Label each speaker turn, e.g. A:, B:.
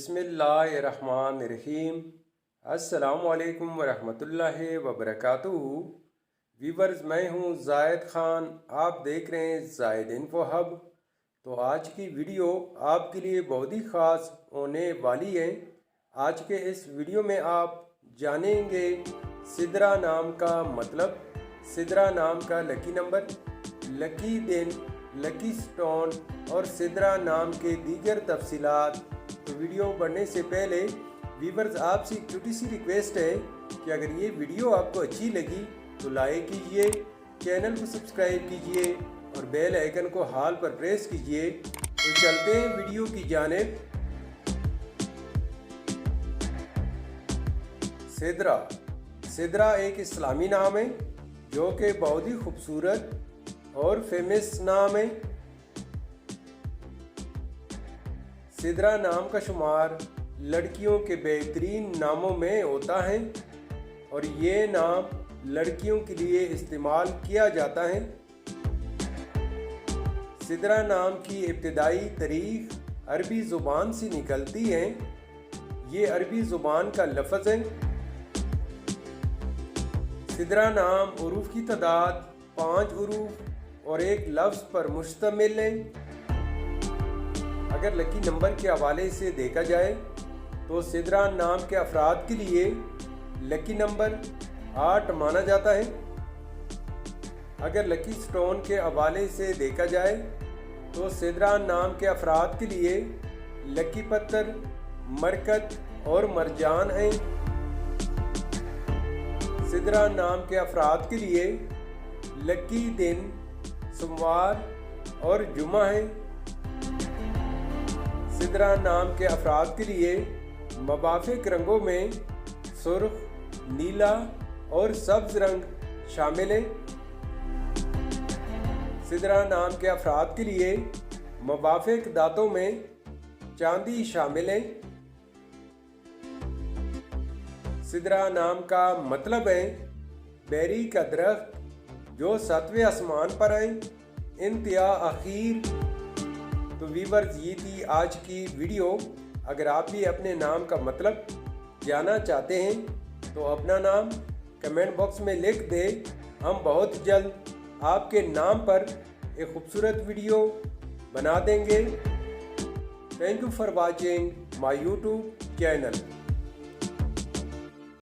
A: बिस्मिल्लाहिर्रहमानिर्रहीम। अस्सलामुअलैकुम वरहमतुल्लाहि वबरकातुहू। वीवर्स, मैं हूँ ज़ायद ख़ान, आप देख रहे हैं ज़ायद इन्फो हब। तो आज की वीडियो आपके लिए बहुत ही ख़ास होने वाली है। आज के इस वीडियो में आप जानेंगे सिदरा नाम का मतलब, सिदरा नाम का लकी नंबर, लकी दिन, लकी स्टोन और सिदरा नाम के दीगर तफसीलात। तो वीडियो बढ़ने से पहले व्यूअर्स, आपसे एक छोटी सी रिक्वेस्ट है कि अगर ये वीडियो आपको अच्छी लगी तो लाइक कीजिए, चैनल को सब्सक्राइब कीजिए और बेल आइकन को हाल पर प्रेस कीजिए। तो चलते हैं वीडियो की जानिब। सिदरा, सिदरा एक इस्लामी नाम है जो कि बहुत ही खूबसूरत और फेमस नाम है। सिदरा नाम का शुमार लड़कियों के बेहतरीन नामों में होता है और ये नाम लड़कियों के लिए इस्तेमाल किया जाता है। सिदरा नाम की इब्तिदाई तारीख अरबी ज़ुबान से निकलती है। ये अरबी ज़ुबान का लफ्ज़ है। सिदरा नाम उरूफ की तादाद 5 उरूफ और एक लफ्ज़ पर मुश्तमिल है। अगर लकी नंबर के हवाले से देखा जाए तो सिदरा नाम के अफराद के लिए लकी नंबर 8 माना जाता है। अगर लकी स्टोन के हवाले से देखा जाए तो सिदरा नाम के अफराद के लिए लकी पत्थर मरकत और मरजान हैं। सिदरा नाम के अफराद के लिए लकी दिन सोमवार और जुमा है। सिदरा नाम के अफराद के लिए मुवाफिक रंगों में सुर्ख, नीला और सब्ज रंग शामिल है। सिदरा नाम के अफराद के लिए मुवाफिक दांतों में चांदी शामिल है। सिदरा नाम का मतलब है बेरी का दरख्त जो 7वें आसमान पर है, इंतहा आखिर। तो वीवर्स, ये थी आज की वीडियो। अगर आप भी अपने नाम का मतलब जानना चाहते हैं तो अपना नाम कमेंट बॉक्स में लिख दें। हम बहुत जल्द आपके नाम पर एक खूबसूरत वीडियो बना देंगे। Thank you for watching my YouTube channel.